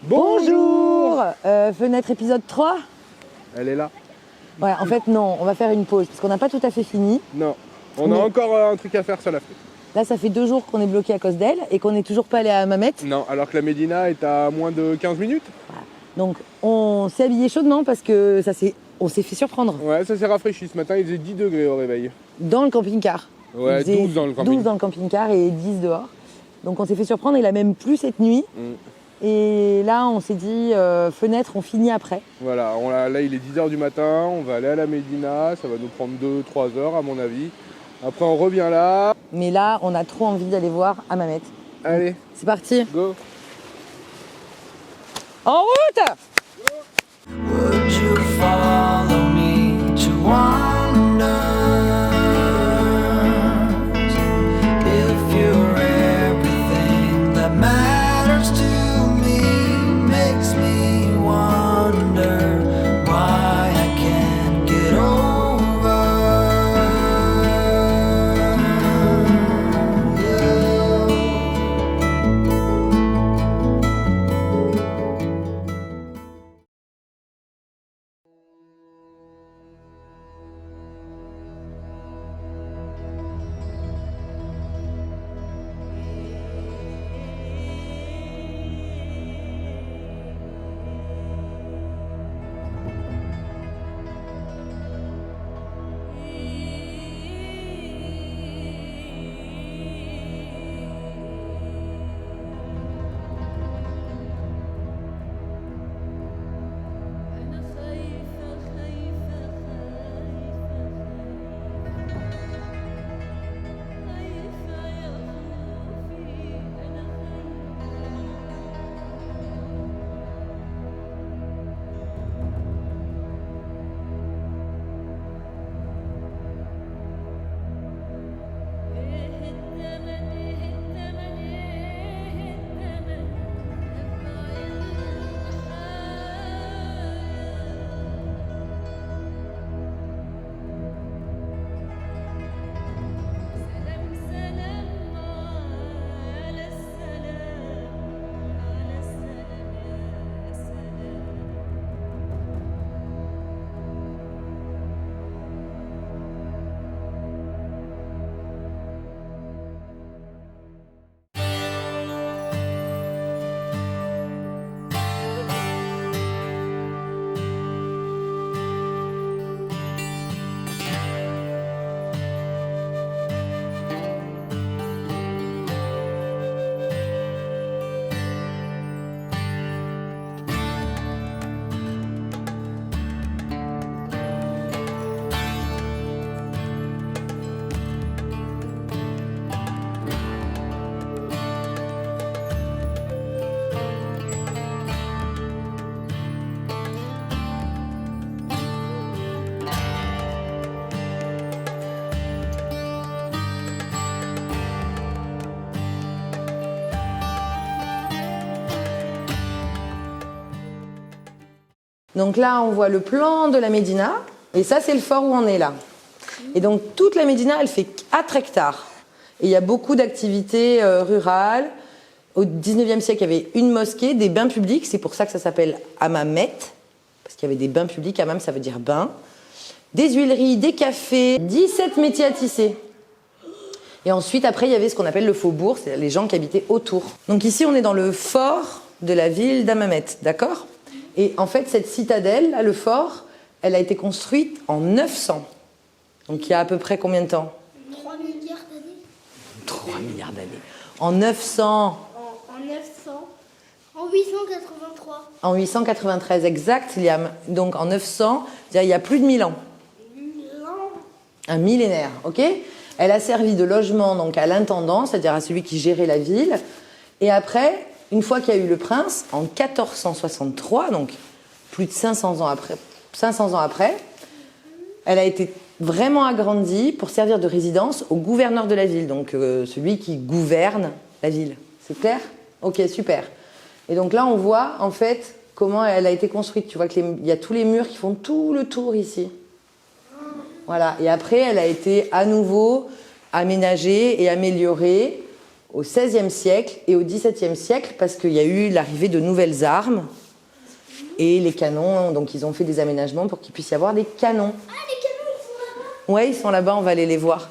Bonjour. Fenêtre épisode 3. Elle est là. Ouais, en fait non, on va faire une pause parce qu'on n'a pas tout à fait fini. Non, on a encore un truc à faire sur la fête. Là, ça fait 2 jours qu'on est bloqué à cause d'elle et qu'on n'est toujours pas allé à Hammamet. Non, alors que la Médina est à moins de 15 minutes. Voilà. Donc on s'est habillé chaudement parce que on s'est fait surprendre. Ouais, ça s'est rafraîchi. Ce matin, il faisait 10 degrés au réveil. Dans le camping-car. Ouais, Il faisait 12 dans le camping. 12 dans le camping-car et 10 dehors. Donc on s'est fait surprendre, il a même plu cette nuit. Et là, on s'est dit, fenêtre, on finit après. Voilà, là il est 10h du matin, on va aller à la Médina, ça va nous prendre 2-3 heures à mon avis. Après on revient là. Mais là, on a trop envie d'aller voir Hammamet. Allez, c'est parti. Go. En route. Would you follow me to wonders if you're everything that matters to me, makes me wonder why I can't get over you. أنا خايفة خايفة خايفة يا خوفي أنا خايفة إيه التمن إيه التمن إيه التمن دفع الحياة سلام سلام على السلام على السلام يا سلام Donc là, on voit le plan de la Médina. Et ça, c'est le fort où on est là. Et donc, toute la Médina, elle fait 4 hectares. Et il y a beaucoup d'activités rurales. Au 19e siècle, il y avait une mosquée, des bains publics. C'est pour ça que ça s'appelle Hammamet. Parce qu'il y avait des bains publics. Hammam, ça veut dire bain. Des huileries, des cafés. 17 métiers à tisser. Et ensuite, après, il y avait ce qu'on appelle le faubourg. C'est les gens qui habitaient autour. Donc ici, on est dans le fort de la ville d'Hammamet. D'accord ? Et en fait, cette citadelle, là, le fort, elle a été construite en 900. Donc il y a à peu près combien de temps ? 3 milliards d'années. 3 milliards d'années. En 900, En 900. En 883. en 893, exact, Liam. Donc en 900, il y a plus de 1000 ans. Un millénaire, ok ? Elle a servi de logement donc à l'intendant, c'est-à-dire à celui qui gérait la ville. Et après, une fois qu'il y a eu le prince, en 1463, donc plus de 500 ans après, elle a été vraiment agrandie pour servir de résidence au gouverneur de la ville, donc celui qui gouverne la ville. C'est clair ? Ok, super. Et donc là, on voit en fait comment elle a été construite. Tu vois qu'il y a tous les murs qui font tout le tour ici. Voilà. Et après, elle a été à nouveau aménagée et améliorée au XVIe siècle et au XVIIe siècle parce qu'il y a eu l'arrivée de nouvelles armes et les canons. Donc ils ont fait des aménagements pour qu'il puisse y avoir des canons. Ah, les canons, ils sont là-bas. Ouais, ils sont là-bas, on va aller les voir.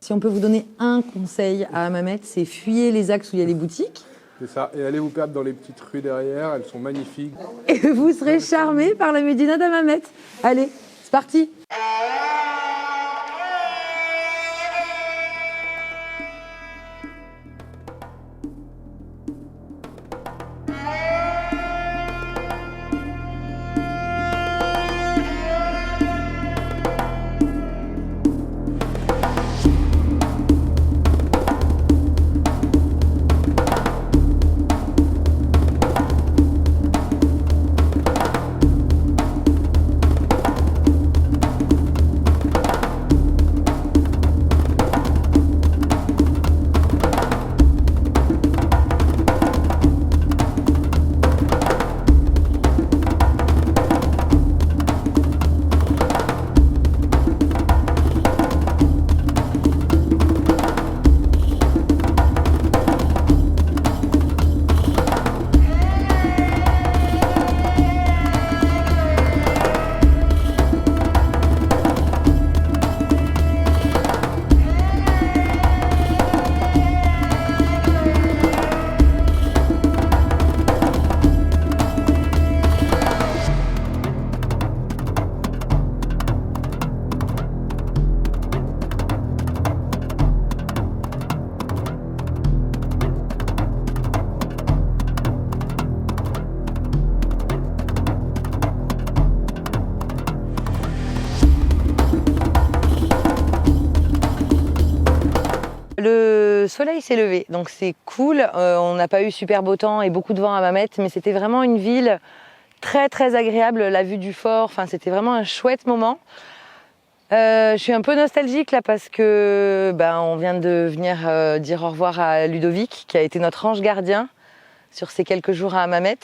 Si on peut vous donner un conseil à Hammamet, c'est fuyez les axes où il y a les boutiques. C'est ça. Et allez vous perdre dans les petites rues derrière, elles sont magnifiques. Et vous serez charmés par la Médina d'Hammamet. Allez, c'est parti. Le soleil s'est levé, donc c'est cool. On n'a pas eu super beau temps et beaucoup de vent à Hammamet, mais c'était vraiment une ville très très agréable. La vue du fort, enfin, c'était vraiment un chouette moment. Je suis un peu nostalgique là parce que on vient de venir dire au revoir à Ludovic, qui a été notre ange gardien sur ces quelques jours à Hammamet.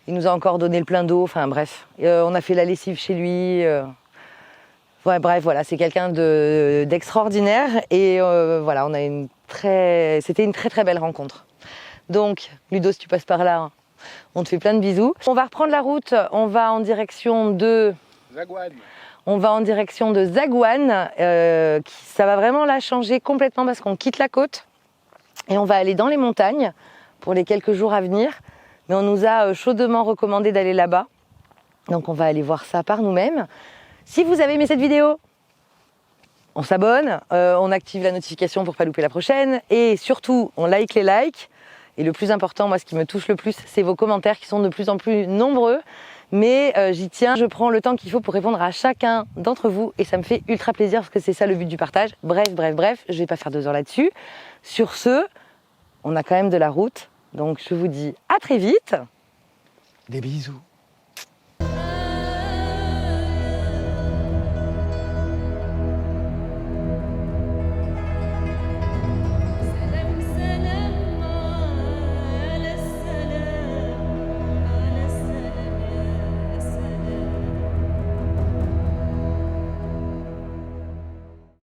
Il nous a encore donné le plein d'eau, enfin bref. On a fait la lessive chez lui. Ouais, bref, voilà, c'est quelqu'un d'extraordinaire et voilà, c'était une très très belle rencontre. Donc, Ludo, si tu passes par là, hein, on te fait plein de bisous. On va reprendre la route, on va en direction de Zagouane. Zagouane, ça va vraiment là changer complètement parce qu'on quitte la côte et on va aller dans les montagnes pour les quelques jours à venir. Mais on nous a chaudement recommandé d'aller là-bas, donc on va aller voir ça par nous-mêmes. Si vous avez aimé cette vidéo, on s'abonne, on active la notification pour pas louper la prochaine et surtout on like les likes. Et le plus important, moi ce qui me touche le plus, c'est vos commentaires qui sont de plus en plus nombreux. Mais j'y tiens, je prends le temps qu'il faut pour répondre à chacun d'entre vous et ça me fait ultra plaisir parce que c'est ça le but du partage. Bref, je vais pas faire 2 heures là-dessus. Sur ce, on a quand même de la route, donc je vous dis à très vite. Des bisous.